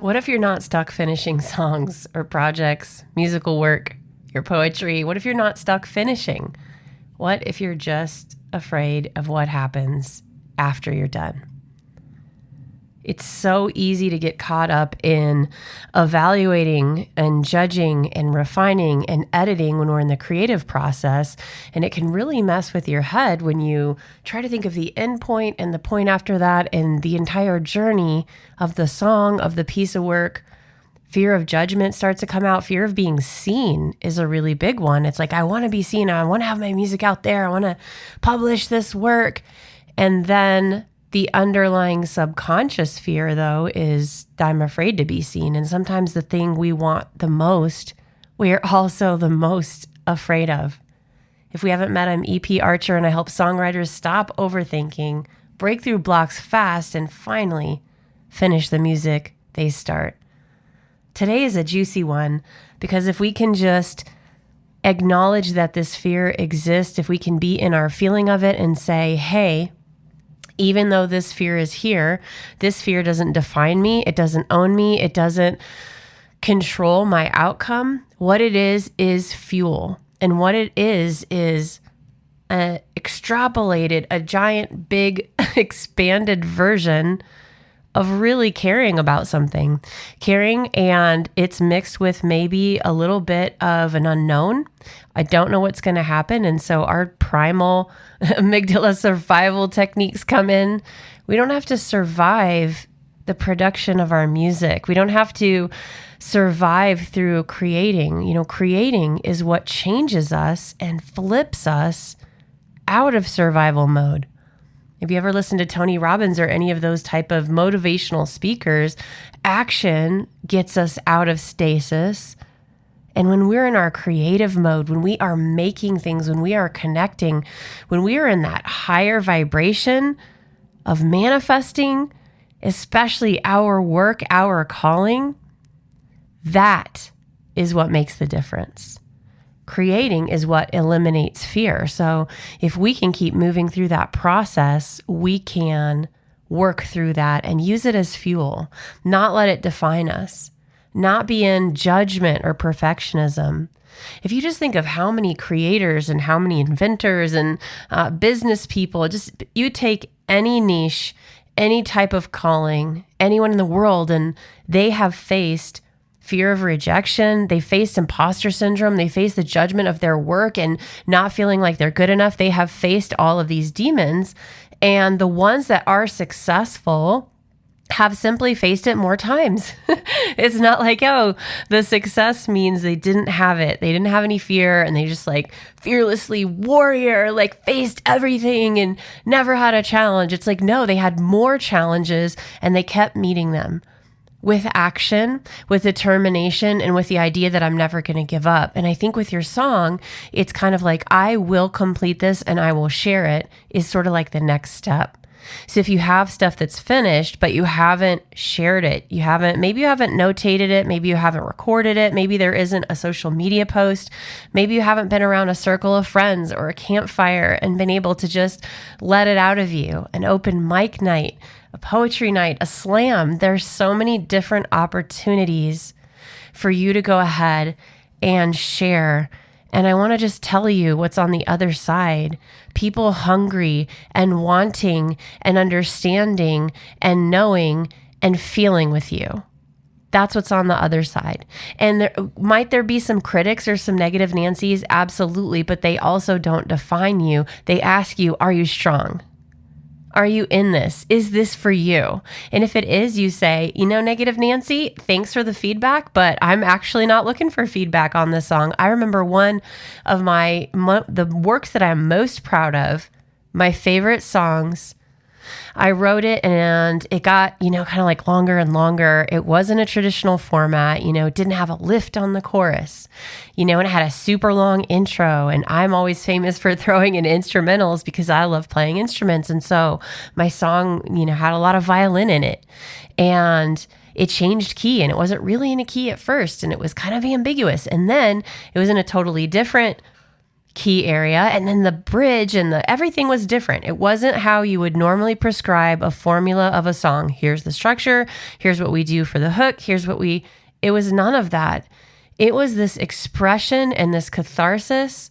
What if you're not stuck finishing songs or projects, musical work, your poetry? What if you're not stuck finishing? What if you're just afraid of what happens after you're done? It's so easy to get caught up in evaluating and judging and refining and editing when we're in the creative process. And it can really mess with your head when you try to think of the end point and the point after that and the entire journey of the song, of the piece of work. Fear of judgment starts to come out. Fear of being seen is a really big one. It's like, I want to be seen. I want to have my music out there. I want to publish this work. And then the underlying subconscious fear, though, is I'm afraid to be seen. And sometimes the thing we want the most, we're also the most afraid of. If we haven't met, I'm EP Archer, and I help songwriters stop overthinking, break through blocks fast, and finally finish the music they start. Today is a juicy one, because if we can just acknowledge that this fear exists, if we can be in our feeling of it and say, hey, even though this fear is here, this fear doesn't define me. It doesn't own me. It doesn't control my outcome. What it is fuel. And what it is extrapolated, a giant, big, expanded version of really caring about something. Caring, and it's mixed with maybe a little bit of an unknown. I don't know what's going to happen. And so our primal amygdala survival techniques come in. We don't have to survive the production of our music. We don't have to survive through creating. Creating is what changes us and flips us out of survival mode. If you ever listen to Tony Robbins or any of those type of motivational speakers, action gets us out of stasis. And when we're in our creative mode, when we are making things, when we are connecting, when we are in that higher vibration of manifesting, especially our work, our calling, that is what makes the difference. Creating is what eliminates fear. So if we can keep moving through that process, we can work through that and use it as fuel, not let it define us, not be in judgment or perfectionism. If you just think of how many creators and how many inventors and business people, just you take any niche, any type of calling, anyone in the world, and they have faced fear of rejection. They faced imposter syndrome. They faced the judgment of their work and not feeling like they're good enough. They have faced all of these demons. And the ones that are successful have simply faced it more times. It's not like, oh, the success means they didn't have it. They didn't have any fear and they just fearlessly warrior, faced everything and never had a challenge. It's like, no, they had more challenges and they kept meeting them with action, with determination, and with the idea that I'm never going to give up. And I think with your song, it's kind of like, I will complete this and I will share it is sort of like the next step. So if you have stuff that's finished, but you haven't shared it, maybe you haven't notated it, maybe you haven't recorded it, maybe there isn't a social media post, maybe you haven't been around a circle of friends or a campfire and been able to just let it out of you, an open mic night, a poetry night, a slam. There's so many different opportunities for you to go ahead and share. And I want to just tell you what's on the other side. People hungry and wanting and understanding and knowing and feeling with you. That's what's on the other side. And might there be some critics or some negative Nancys? Absolutely. But they also don't define you. They ask you, are you strong? Are you in this? Is this for you? And if it is, you say, Negative Nancy, thanks for the feedback, but I'm actually not looking for feedback on this song. I remember one of the works that I'm most proud of, my favorite songs. I wrote it and it got, kind of longer and longer. It wasn't a traditional format, it didn't have a lift on the chorus, and it had a super long intro. And I'm always famous for throwing in instrumentals because I love playing instruments. And so my song, had a lot of violin in it and it changed key and it wasn't really in a key at first. And it was kind of ambiguous. And then it was in a totally different key area. And then the bridge and everything was different. It wasn't how you would normally prescribe a formula of a song. Here's the structure. Here's what we do for the hook. It was none of that. It was this expression and this catharsis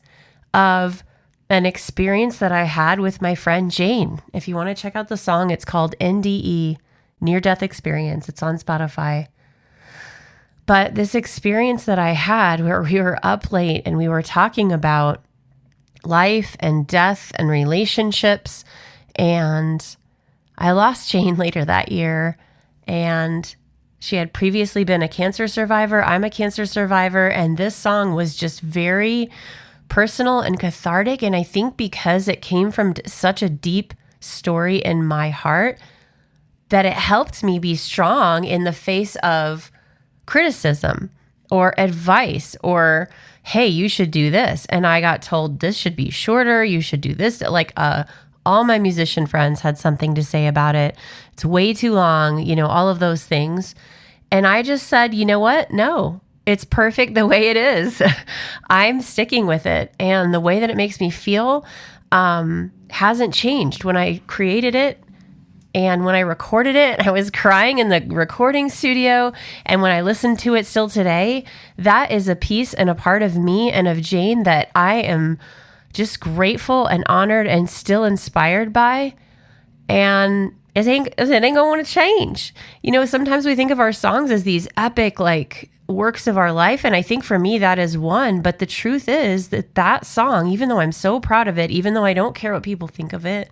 of an experience that I had with my friend Jane. If you want to check out the song, it's called NDE, Near Death Experience. It's on Spotify. But this experience that I had where we were up late and we were talking about life and death and relationships, and I lost Jane later that year, and she had previously been a cancer survivor. I'm a cancer survivor, and this song was just very personal and cathartic. And I think because it came from such a deep story in my heart, that it helped me be strong in the face of criticism or advice or, hey, you should do this. And I got told this should be shorter. You should do this. All my musician friends had something to say about it. It's way too long, all of those things. And I just said, you know what? No, it's perfect the way it is. I'm sticking with it. And the way that it makes me feel hasn't changed. When I created it and when I recorded it, I was crying in the recording studio. And when I listen to it still today, that is a piece and a part of me and of Jane that I am just grateful and honored and still inspired by. And it ain't gonna want to change. Sometimes we think of our songs as these epic, works of our life. And I think for me, that is one. But the truth is that song, even though I'm so proud of it, even though I don't care what people think of it,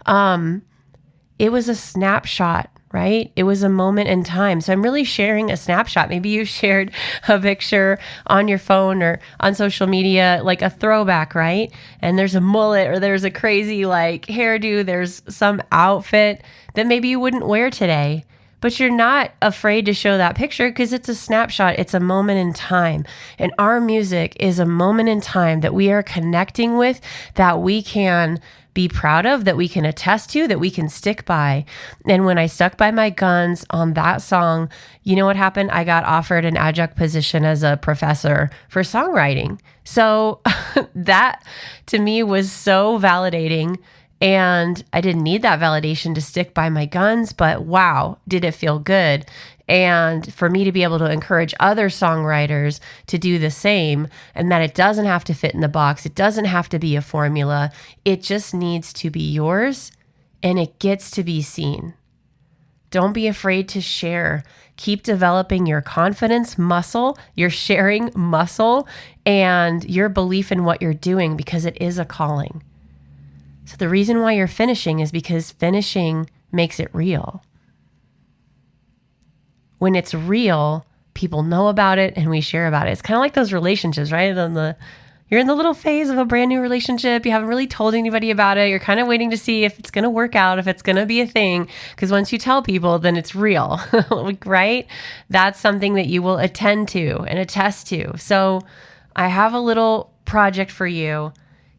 it was a snapshot, right? It was a moment in time. So I'm really sharing a snapshot. Maybe you shared a picture on your phone or on social media, like a throwback, right? And there's a mullet or there's a crazy hairdo. There's some outfit that maybe you wouldn't wear today, but you're not afraid to show that picture because it's a snapshot. It's a moment in time. And our music is a moment in time that we are connecting with, that we can be proud of, that we can attest to, that we can stick by. And when I stuck by my guns on that song, you know what happened? I got offered an adjunct position as a professor for songwriting. So that to me was so validating. And I didn't need that validation to stick by my guns, but wow, did it feel good. And for me to be able to encourage other songwriters to do the same, and that it doesn't have to fit in the box. It doesn't have to be a formula. It just needs to be yours, and it gets to be seen. Don't be afraid to share. Keep developing your confidence muscle, your sharing muscle, and your belief in what you're doing, because it is a calling. So the reason why you're finishing is because finishing makes it real. When it's real, people know about it and we share about it. It's kind of like those relationships, right? You're in the little phase of a brand new relationship. You haven't really told anybody about it. You're kind of waiting to see if it's going to work out, if it's going to be a thing. Because once you tell people, then it's real, right? That's something that you will attend to and attest to. So I have a little project for you.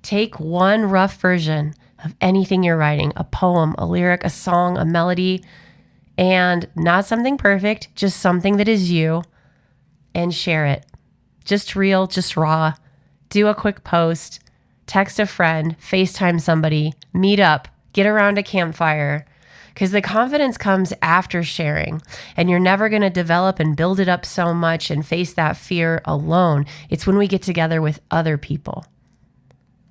Take one rough version of anything you're writing, a poem, a lyric, a song, a melody, and not something perfect, just something that is you, and share it. Just real, just raw. Do a quick post, text a friend, FaceTime somebody, meet up, get around a campfire, because the confidence comes after sharing, and you're never going to develop and build it up so much and face that fear alone. It's when we get together with other people.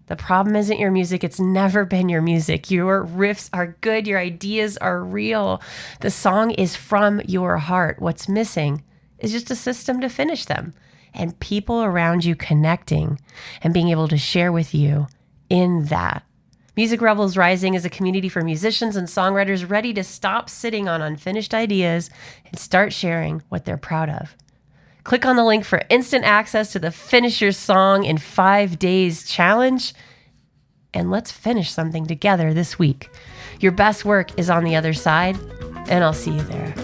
The problem isn't your music. It's never been your music. Your riffs are good. Your ideas are real. The song is from your heart. What's missing is just a system to finish them and people around you connecting and being able to share with you in that. Music Rebels Rising is a community for musicians and songwriters ready to stop sitting on unfinished ideas and start sharing what they're proud of. Click on the link for instant access to the Finish Your Song in 5 Days challenge, and let's finish something together this week. Your best work is on the other side, and I'll see you there.